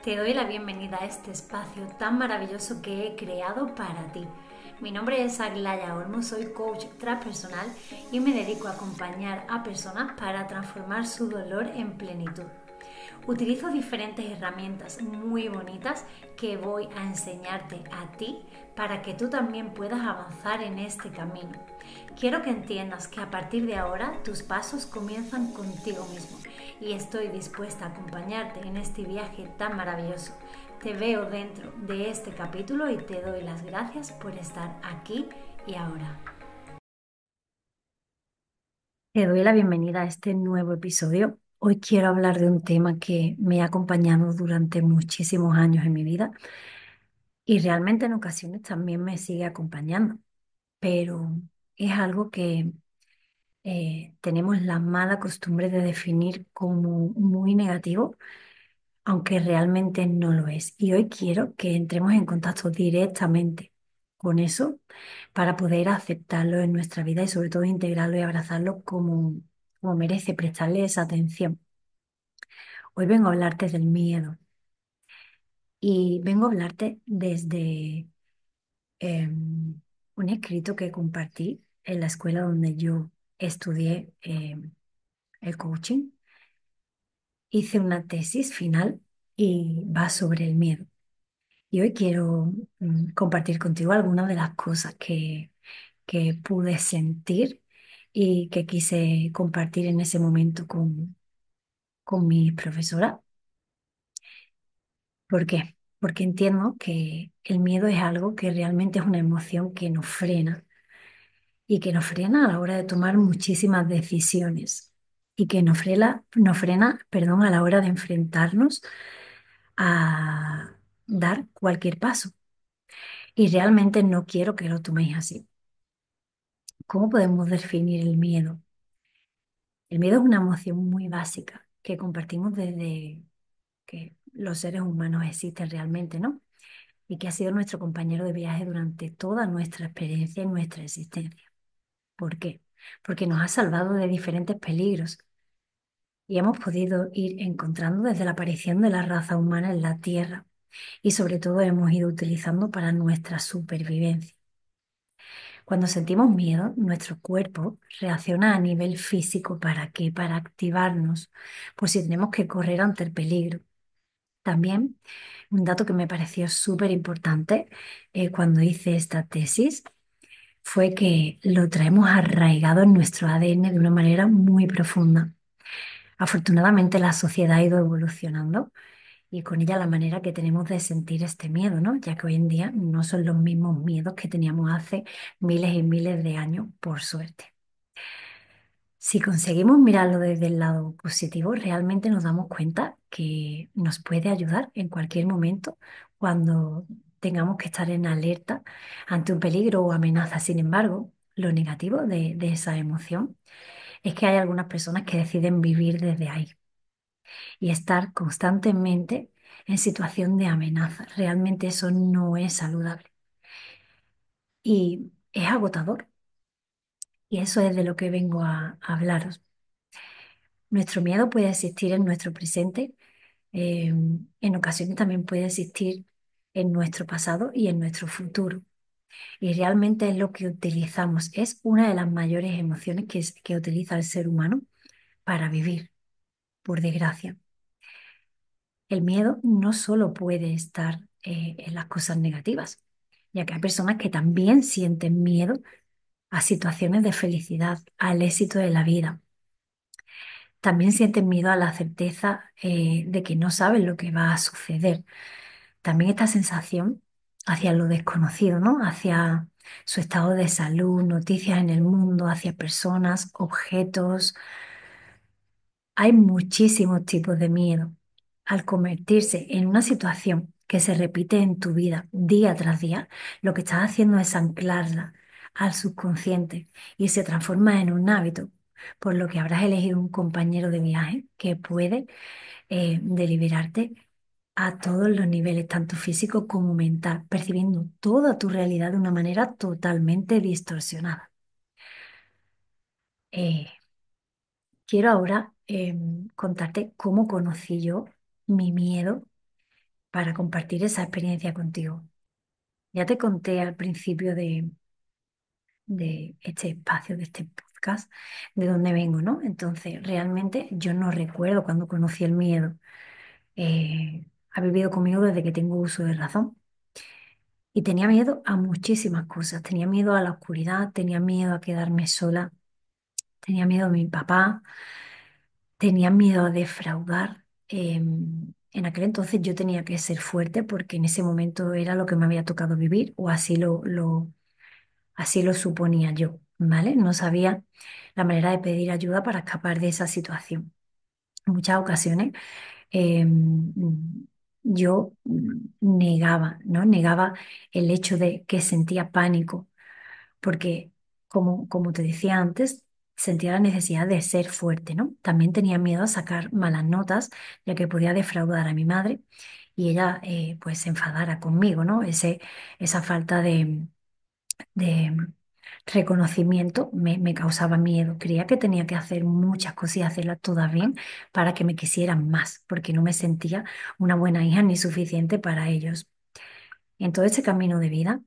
Te doy la bienvenida a este espacio tan maravilloso que he creado para ti. Mi nombre es Aglaya Olmo, soy coach transpersonal y me dedico a acompañar a personas para transformar su dolor en plenitud. Utilizo diferentes herramientas muy bonitas que voy a enseñarte a ti para que tú también puedas avanzar en este camino. Quiero que entiendas que a partir de ahora tus pasos comienzan contigo mismo y estoy dispuesta a acompañarte en este viaje tan maravilloso. Te veo dentro de este capítulo y te doy las gracias por estar aquí y ahora. Te doy la bienvenida a este nuevo episodio. Hoy quiero hablar de un tema que me ha acompañado durante muchísimos años en mi vida y realmente en ocasiones también me sigue acompañando, pero es algo que tenemos la mala costumbre de definir como muy negativo, aunque realmente no lo es. Y hoy quiero que entremos en contacto directamente con eso para poder aceptarlo en nuestra vida y sobre todo integrarlo y abrazarlo como merece, prestarle esa atención. Hoy vengo a hablarte del miedo y vengo a hablarte desde un escrito que compartí en la escuela donde yo estudié el coaching. Hice una tesis final y va sobre el miedo. Y hoy quiero compartir contigo algunas de las cosas que pude sentir y que quise compartir en ese momento con mi profesora. ¿Por qué? Porque entiendo que el miedo es algo que realmente es una emoción que nos frena y que nos frena a la hora de tomar muchísimas decisiones y que nos frena, perdón, a la hora de enfrentarnos a dar cualquier paso. Y realmente no quiero que lo toméis así. ¿Cómo podemos definir el miedo? El miedo es una emoción muy básica que compartimos desde que los seres humanos existen realmente, ¿no? Y que ha sido nuestro compañero de viaje durante toda nuestra experiencia y nuestra existencia. ¿Por qué? Porque nos ha salvado de diferentes peligros y hemos podido ir encontrando desde la aparición de la raza humana en la Tierra y sobre todo hemos ido utilizando para nuestra supervivencia. Cuando sentimos miedo, nuestro cuerpo reacciona a nivel físico. ¿Para qué? Para activarnos, por si tenemos que correr ante el peligro. También, un dato que me pareció súper importante cuando hice esta tesis fue que lo traemos arraigado en nuestro ADN de una manera muy profunda. Afortunadamente, la sociedad ha ido evolucionando y con ella la manera que tenemos de sentir este miedo, ¿no? Ya que hoy en día no son los mismos miedos que teníamos hace miles y miles de años, por suerte. Si conseguimos mirarlo desde el lado positivo, realmente nos damos cuenta que nos puede ayudar en cualquier momento cuando tengamos que estar en alerta ante un peligro o amenaza. Sin embargo, lo negativo de esa emoción es que hay algunas personas que deciden vivir desde ahí y estar constantemente en situación de amenaza. Realmente eso no es saludable y es agotador. Y eso es de lo que vengo a hablaros. Nuestro miedo puede existir en nuestro presente, en ocasiones también puede existir en nuestro pasado y en nuestro futuro. Y realmente es lo que utilizamos, es una de las mayores emociones que utiliza el ser humano para vivir, por desgracia. El miedo no solo puede estar en las cosas negativas, ya que hay personas que también sienten miedo a situaciones de felicidad, al éxito de la vida. También sienten miedo a la certeza de que no saben lo que va a suceder. También esta sensación hacia lo desconocido, ¿no? Hacia su estado de salud, noticias en el mundo, hacia personas, objetos. Hay muchísimos tipos de miedo. Al convertirse en una situación que se repite en tu vida día tras día, lo que estás haciendo es anclarla al subconsciente y se transforma en un hábito, por lo que habrás elegido un compañero de viaje que puede deliberarte a todos los niveles, tanto físico como mental, percibiendo toda tu realidad de una manera totalmente distorsionada. Eh, Quiero ahora contarte cómo conocí yo mi miedo para compartir esa experiencia contigo. Ya te conté al principio de este espacio, de este podcast, de dónde vengo, ¿no? Entonces, realmente yo no recuerdo cuando conocí el miedo. Ha vivido conmigo desde que tengo uso de razón. Y tenía miedo a muchísimas cosas. Tenía miedo a la oscuridad, tenía miedo a quedarme sola, tenía miedo a mi papá, tenía miedo a defraudar. En aquel entonces yo tenía que ser fuerte porque en ese momento era lo que me había tocado vivir o así lo suponía yo, ¿vale? No sabía la manera de pedir ayuda para escapar de esa situación. En muchas ocasiones yo negaba, ¿no? Negaba el hecho de que sentía pánico, porque como te decía antes, sentía la necesidad de ser fuerte, ¿no? También tenía miedo a sacar malas notas, ya que podía defraudar a mi madre y ella pues se enfadara conmigo, ¿no? Esa falta de reconocimiento me causaba miedo. Creía que tenía que hacer muchas cosas y hacerlas todas bien para que me quisieran más, porque no me sentía una buena hija ni suficiente para ellos. En todo este camino de vida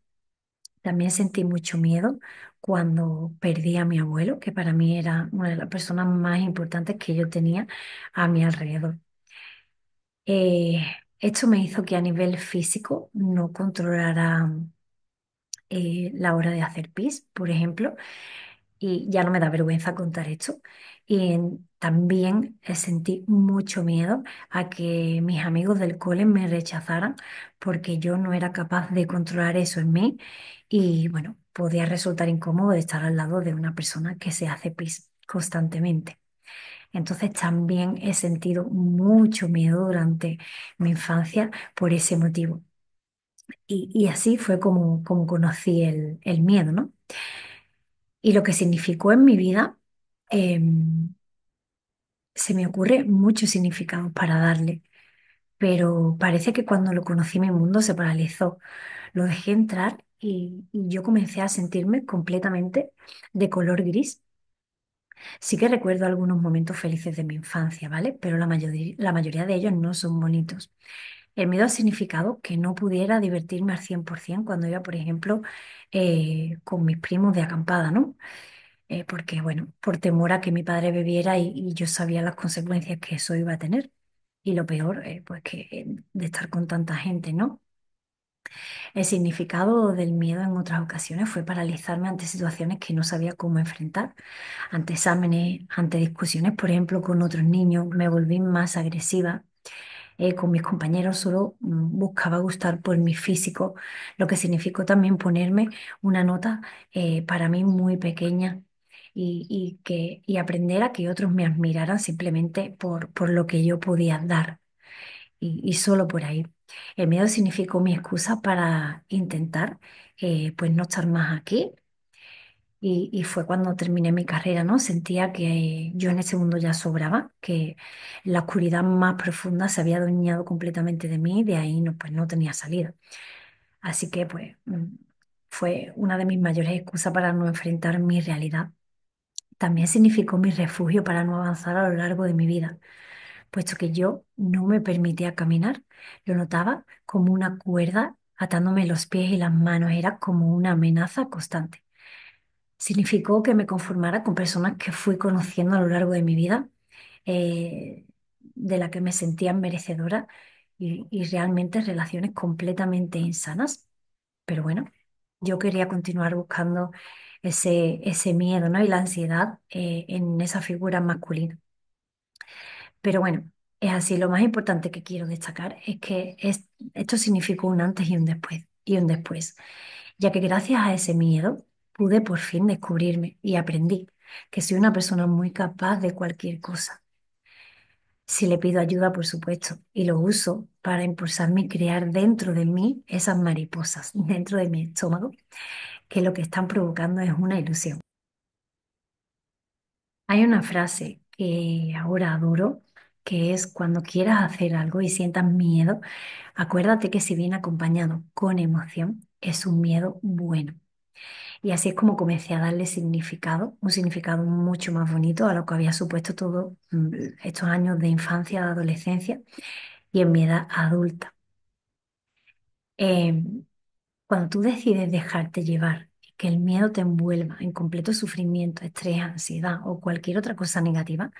también sentí mucho miedo cuando perdí a mi abuelo, que para mí era una de las personas más importantes que yo tenía a mi alrededor. Eh, Esto me hizo que a nivel físico no controlara la hora de hacer pis, por ejemplo, y ya no me da vergüenza contar esto. Y también sentí mucho miedo a que mis amigos del cole me rechazaran porque yo no era capaz de controlar eso en mí y bueno, podía resultar incómodo de estar al lado de una persona que se hace pis constantemente. Entonces también he sentido mucho miedo durante mi infancia por ese motivo. Y así fue como conocí el miedo, ¿no? Y lo que significó en mi vida, em, se me ocurre muchos significados para darle, pero parece que cuando lo conocí mi mundo se paralizó. Lo dejé entrar y yo comencé a sentirme completamente de color gris. Sí que recuerdo algunos momentos felices de mi infancia, ¿vale? Pero la mayoría de ellos no son bonitos. El miedo ha significado que no pudiera divertirme al 100% cuando iba, por ejemplo, con mis primos de acampada, ¿no? Porque, bueno, por temor a que mi padre bebiera y yo sabía las consecuencias que eso iba a tener. Y lo peor, pues que de estar con tanta gente, ¿no? El significado del miedo en otras ocasiones fue paralizarme ante situaciones que no sabía cómo enfrentar, ante exámenes, ante discusiones, por ejemplo, con otros niños, me volví más agresiva. Con mis compañeros solo buscaba gustar por mi físico, lo que significó también ponerme una nota para mí muy pequeña y aprender a que otros me admiraran simplemente por lo que yo podía dar y solo por ahí. El miedo significó mi excusa para intentar pues no estar más aquí y fue cuando terminé mi carrera, ¿no? Sentía que yo en ese mundo ya sobraba, que la oscuridad más profunda se había adueñado completamente de mí y de ahí no, pues no tenía salida. Así que pues fue una de mis mayores excusas para no enfrentar mi realidad. También significó mi refugio para no avanzar a lo largo de mi vida, puesto que yo no me permitía caminar. Lo notaba como una cuerda atándome los pies y las manos, era como una amenaza constante. Significó que me conformara con personas que fui conociendo a lo largo de mi vida, de la que me sentía merecedora y realmente relaciones completamente insanas. Pero bueno, yo quería continuar buscando ese miedo, ¿no? Y la ansiedad en esa figura masculina. Pero bueno, es así. Lo más importante que quiero destacar es que esto significó un antes y un después, ya que gracias a ese miedo pude por fin descubrirme y aprendí que soy una persona muy capaz de cualquier cosa. Si le pido ayuda, por supuesto, y lo uso para impulsarme y crear dentro de mí esas mariposas, dentro de mi estómago, que lo que están provocando es una ilusión. Hay una frase que ahora adoro, que es cuando quieras hacer algo y sientas miedo, acuérdate que si viene acompañado con emoción, es un miedo bueno. Y así es como comencé a darle significado, un significado mucho más bonito a lo que había supuesto todos estos años de infancia, de adolescencia y en mi edad adulta. Eh, Cuando tú decides dejarte llevar y que el miedo te envuelva en completo sufrimiento, estrés, ansiedad o cualquier otra cosa negativa,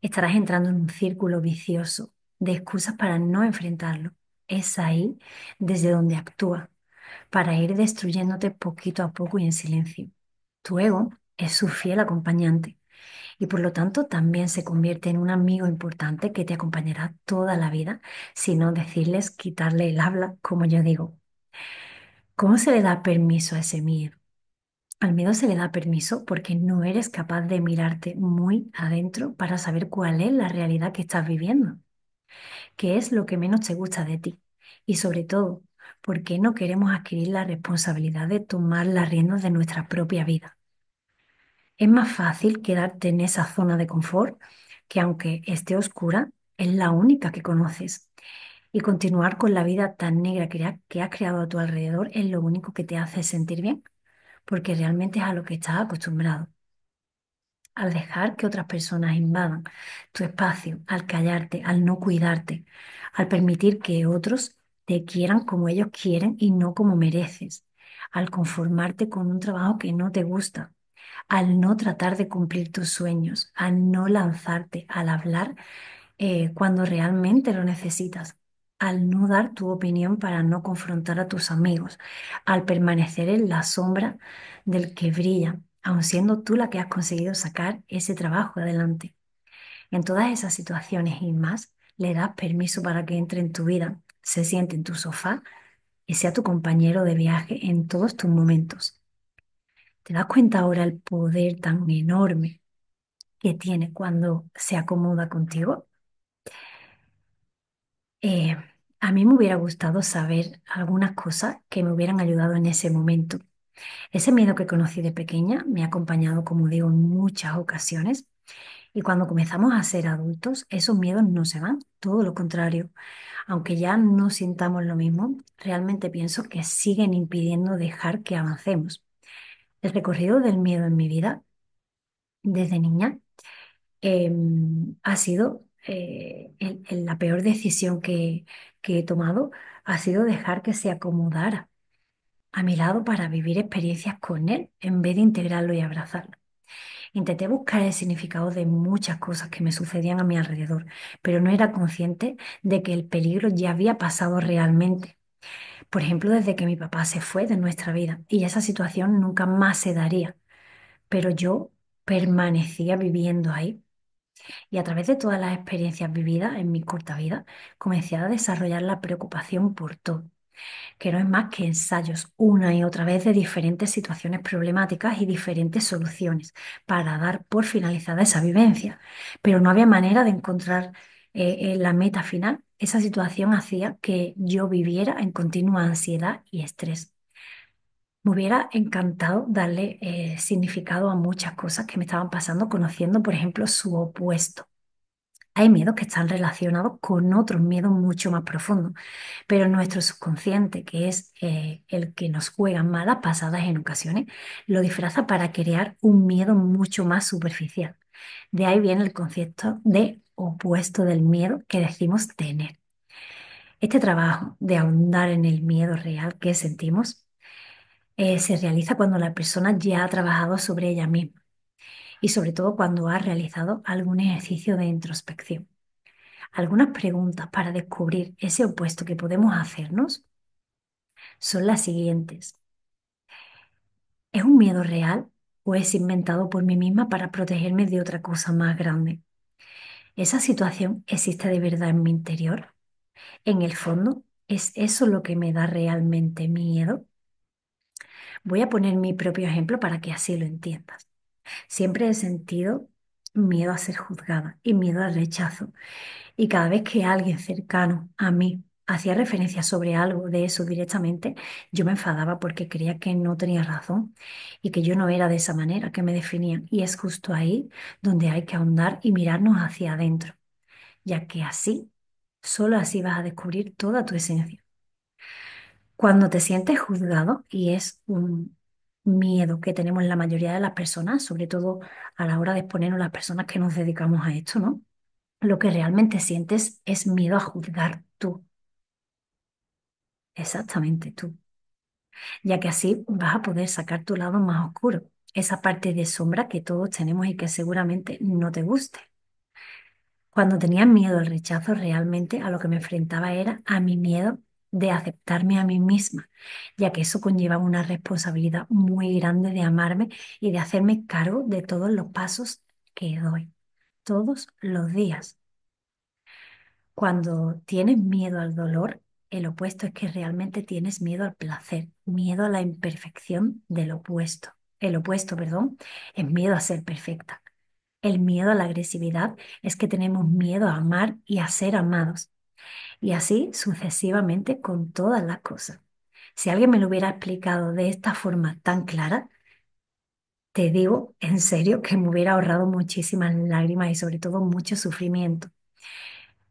estarás entrando en un círculo vicioso de excusas para no enfrentarlo. Es ahí desde donde actúa, para ir destruyéndote poquito a poco y en silencio. Tu ego es su fiel acompañante y por lo tanto también se convierte en un amigo importante que te acompañará toda la vida, si no decirles quitarle el habla, como yo digo. ¿Cómo se le da permiso a ese miedo? Al miedo se le da permiso porque no eres capaz de mirarte muy adentro para saber cuál es la realidad que estás viviendo, qué es lo que menos te gusta de ti y sobre todo, por qué no queremos adquirir la responsabilidad de tomar las riendas de nuestra propia vida. Es más fácil quedarte en esa zona de confort que aunque esté oscura, es la única que conoces. Y continuar con la vida tan negra que has creado a tu alrededor es lo único que te hace sentir bien, porque realmente es a lo que estás acostumbrado. Al dejar que otras personas invadan tu espacio, al callarte, al no cuidarte, al permitir que otros te quieran como ellos quieren y no como mereces, al conformarte con un trabajo que no te gusta, al no tratar de cumplir tus sueños, al no lanzarte, al hablar cuando realmente lo necesitas, al no dar tu opinión para no confrontar a tus amigos, al permanecer en la sombra del que brilla, aun siendo tú la que has conseguido sacar ese trabajo adelante. En todas esas situaciones y más, le das permiso para que entre en tu vida, se siente en tu sofá y sea tu compañero de viaje en todos tus momentos. ¿Te das cuenta ahora el poder tan enorme que tiene cuando se acomoda contigo? Eh, a mí me hubiera gustado saber algunas cosas que me hubieran ayudado en ese momento. Ese miedo que conocí de pequeña me ha acompañado, como digo, en muchas ocasiones. Y cuando comenzamos a ser adultos, esos miedos no se van, todo lo contrario. Aunque ya no sintamos lo mismo, realmente pienso que siguen impidiendo dejar que avancemos. El recorrido del miedo en mi vida desde niña ha sido la peor decisión que he tomado, ha sido dejar que se acomodara a mi lado para vivir experiencias con él en vez de integrarlo y abrazarlo. Intenté buscar el significado de muchas cosas que me sucedían a mi alrededor, pero no era consciente de que el peligro ya había pasado realmente. Por ejemplo, desde que mi papá se fue de nuestra vida y esa situación nunca más se daría, pero yo permanecía viviendo ahí. Y a través de todas las experiencias vividas en mi corta vida, comencé a desarrollar la preocupación por todo, que no es más que ensayos una y otra vez de diferentes situaciones problemáticas y diferentes soluciones para dar por finalizada esa vivencia. Pero no había manera de encontrar la meta final. Esa situación hacía que yo viviera en continua ansiedad y estrés. Me hubiera encantado darle significado a muchas cosas que me estaban pasando, conociendo, por ejemplo, su opuesto. Hay miedos que están relacionados con otros miedos mucho más profundos, pero nuestro subconsciente, que es el que nos juega malas pasadas en ocasiones, lo disfraza para crear un miedo mucho más superficial. De ahí viene el concepto de opuesto del miedo que decimos tener. Este trabajo de ahondar en el miedo real que sentimos se realiza cuando la persona ya ha trabajado sobre ella misma y sobre todo cuando ha realizado algún ejercicio de introspección. Algunas preguntas para descubrir ese opuesto que podemos hacernos son las siguientes. ¿Es un miedo real o es inventado por mí misma para protegerme de otra cosa más grande? ¿Esa situación existe de verdad en mi interior? En el fondo, ¿es eso lo que me da realmente miedo? Voy a poner mi propio ejemplo para que así lo entiendas. Siempre he sentido miedo a ser juzgada y miedo al rechazo. Y cada vez que alguien cercano a mí hacía referencia sobre algo de eso directamente, yo me enfadaba porque creía que no tenía razón y que yo no era de esa manera que me definían. Y es justo ahí donde hay que ahondar y mirarnos hacia adentro, ya que así, solo así vas a descubrir toda tu esencia. Cuando te sientes juzgado, y es un miedo que tenemos la mayoría de las personas, sobre todo a la hora de exponernos las personas que nos dedicamos a esto, ¿no? Lo que realmente sientes es miedo a juzgar tú. exactamente tú, ya que así vas a poder sacar tu lado más oscuro, esa parte de sombra que todos tenemos y que seguramente no te guste. Cuando tenía miedo al rechazo, realmente a lo que me enfrentaba era a mi miedo de aceptarme a mí misma, ya que eso conlleva una responsabilidad muy grande de amarme y de hacerme cargo de todos los pasos que doy, todos los días. Cuando tienes miedo al dolor, el opuesto es que realmente tienes miedo al placer, miedo a la imperfección del opuesto. El opuesto, perdón, es miedo a ser perfecta. El miedo a la agresividad es que tenemos miedo a amar y a ser amados. Y así sucesivamente con todas las cosas. Si alguien me lo hubiera explicado de esta forma tan clara, te digo en serio que me hubiera ahorrado muchísimas lágrimas y sobre todo mucho sufrimiento.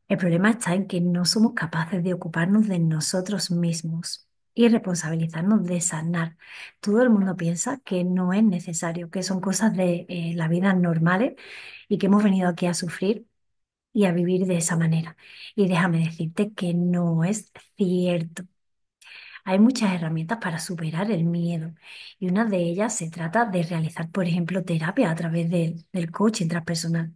El problema está en que no somos capaces de ocuparnos de nosotros mismos y responsabilizarnos de sanar. Todo el mundo piensa que no es necesario, que son cosas de la vida normales y que hemos venido aquí a sufrir y a vivir de esa manera. Y déjame decirte que no es cierto. Hay muchas herramientas para superar el miedo y una de ellas se trata de realizar, por ejemplo, terapia a través del coaching transpersonal.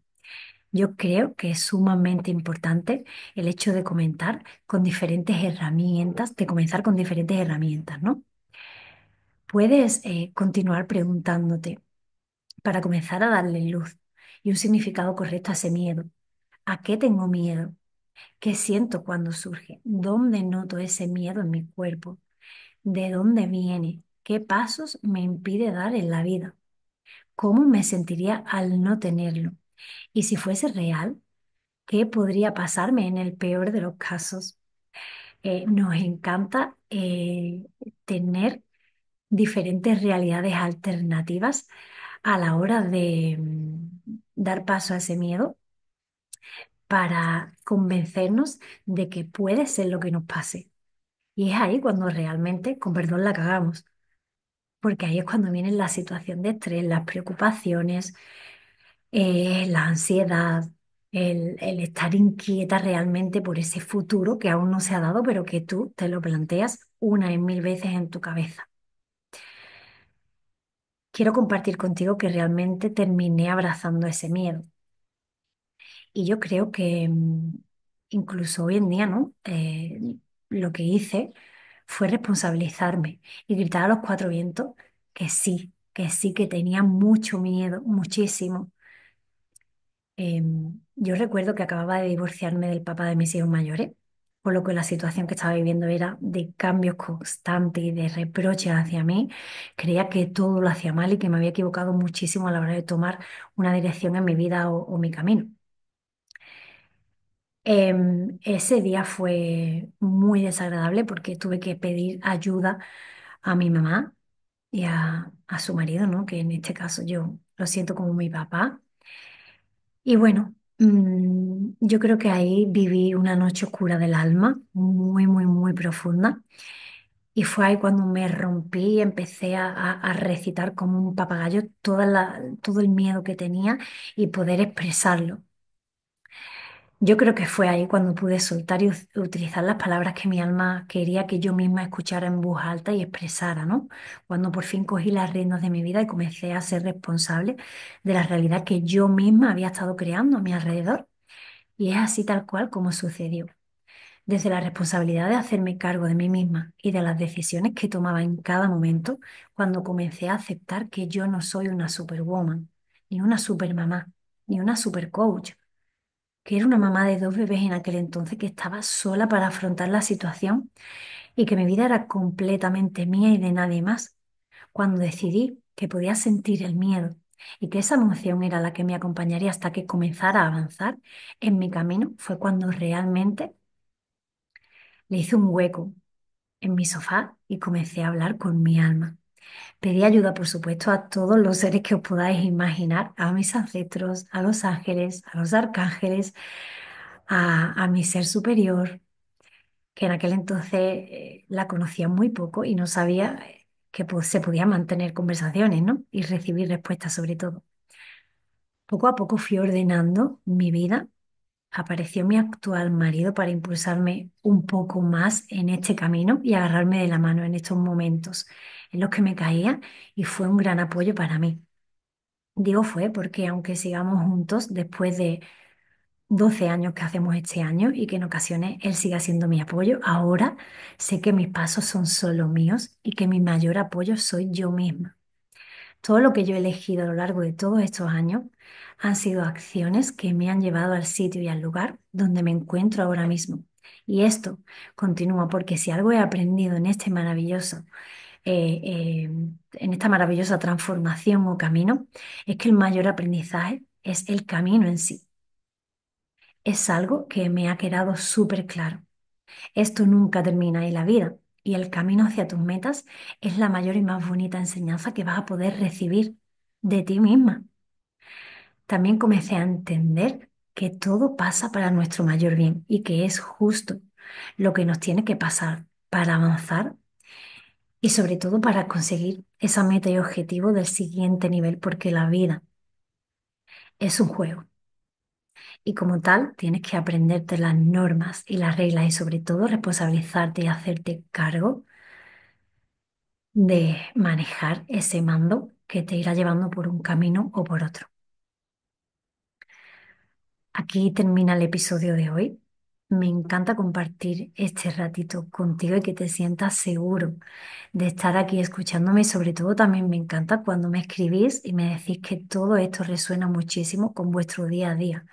Yo creo que es sumamente importante el hecho de comentar con diferentes herramientas, de comenzar con diferentes herramientas, ¿no? Puedes continuar preguntándote para comenzar a darle luz y un significado correcto a ese miedo. ¿A qué tengo miedo? ¿Qué siento cuando surge? ¿Dónde noto ese miedo en mi cuerpo? ¿De dónde viene? ¿Qué pasos me impide dar en la vida? ¿Cómo me sentiría al no tenerlo? Y si fuese real, ¿qué podría pasarme en el peor de los casos? Nos encanta tener diferentes realidades alternativas a la hora de dar paso a ese miedo para convencernos de que puede ser lo que nos pase. Y es ahí cuando realmente, con perdón, la cagamos, porque ahí es cuando viene la situación de estrés, las preocupaciones, la ansiedad, el estar inquieta realmente por ese futuro que aún no se ha dado, pero que tú te lo planteas una y mil veces en tu cabeza. Quiero compartir contigo que realmente terminé abrazando ese miedo. Y yo creo que incluso hoy en día, ¿no? Lo que hice fue responsabilizarme y gritar a los cuatro vientos que sí, que tenía mucho miedo, muchísimo. Yo recuerdo que acababa de divorciarme del papá de mis hijos mayores, por lo que la situación que estaba viviendo era de cambios constantes y de reproches hacia mí. Creía que todo lo hacía mal y que me había equivocado muchísimo a la hora de tomar una dirección en mi vida o mi camino. Ese día fue muy desagradable porque tuve que pedir ayuda a mi mamá y a su marido, ¿no? Que en este caso yo lo siento como mi papá. Y bueno, yo creo que ahí viví una noche oscura del alma, muy, muy, muy profunda. Y fue ahí cuando me rompí y empecé a recitar como un papagayo todo el miedo que tenía y poder expresarlo. Yo creo que fue ahí cuando pude soltar y utilizar las palabras que mi alma quería que yo misma escuchara en voz alta y expresara, ¿no? Cuando por fin cogí las riendas de mi vida y comencé a ser responsable de la realidad que yo misma había estado creando a mi alrededor. Y es así tal cual como sucedió. Desde la responsabilidad de hacerme cargo de mí misma y de las decisiones que tomaba en cada momento, cuando comencé a aceptar que yo no soy una superwoman, ni una supermamá, ni una supercoach, que era una mamá de dos bebés en aquel entonces que estaba sola para afrontar la situación y que mi vida era completamente mía y de nadie más. Cuando decidí que podía sentir el miedo y que esa emoción era la que me acompañaría hasta que comenzara a avanzar en mi camino, fue cuando realmente le hice un hueco en mi sofá y comencé a hablar con mi alma. Pedí ayuda, por supuesto, a todos los seres que os podáis imaginar, a mis ancestros, a los ángeles, a los arcángeles, a mi ser superior, que en aquel entonces la conocía muy poco y no sabía que se podían mantener conversaciones, ¿no? Y recibir respuestas sobre todo. Poco a poco fui ordenando mi vida apareció mi actual marido para impulsarme un poco más en este camino y agarrarme de la mano en estos momentos en los que me caía y fue un gran apoyo para mí. Digo fue porque aunque sigamos juntos después de 12 años que hacemos este año y que en ocasiones él siga siendo mi apoyo, ahora sé que mis pasos son solo míos y que mi mayor apoyo soy yo misma. Todo lo que yo he elegido a lo largo de todos estos años han sido acciones que me han llevado al sitio y al lugar donde me encuentro ahora mismo. Y esto continúa porque si algo he aprendido en este maravilloso, en esta maravillosa transformación o camino, es que el mayor aprendizaje es el camino en sí. Es algo que me ha quedado súper claro. Esto nunca termina en la vida y el camino hacia tus metas es la mayor y más bonita enseñanza que vas a poder recibir de ti misma. También comencé a entender que todo pasa para nuestro mayor bien y que es justo lo que nos tiene que pasar para avanzar y sobre todo para conseguir esa meta y objetivo del siguiente nivel, porque la vida es un juego y como tal tienes que aprenderte las normas y las reglas y sobre todo responsabilizarte y hacerte cargo de manejar ese mando que te irá llevando por un camino o por otro. Aquí termina el episodio de hoy. Me encanta compartir este ratito contigo y que te sientas seguro de estar aquí escuchándome. Y sobre todo también me encanta cuando me escribís y me decís que todo esto resuena muchísimo con vuestro día a día,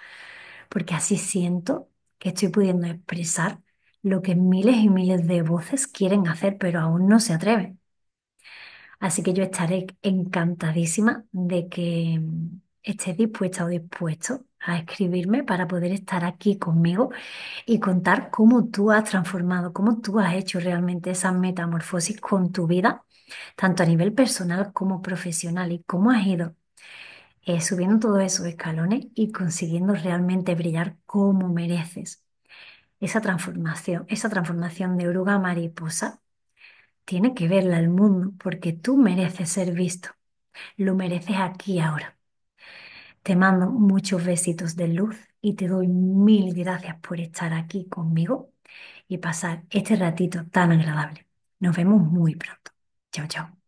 porque así siento que estoy pudiendo expresar lo que miles y miles de voces quieren hacer, pero aún no se atreven. Así que yo estaré encantadísima de que estés dispuesta o dispuesto a escribirme para poder estar aquí conmigo y contar cómo tú has transformado, cómo tú has hecho realmente esa metamorfosis con tu vida, tanto a nivel personal como profesional, y cómo has ido subiendo todos esos escalones y consiguiendo realmente brillar como mereces. Esa transformación de oruga a mariposa tiene que verla el mundo porque tú mereces ser visto, lo mereces aquí y ahora. Te mando muchos besitos de luz y te doy mil gracias por estar aquí conmigo y pasar este ratito tan agradable. Nos vemos muy pronto. Chao, chao.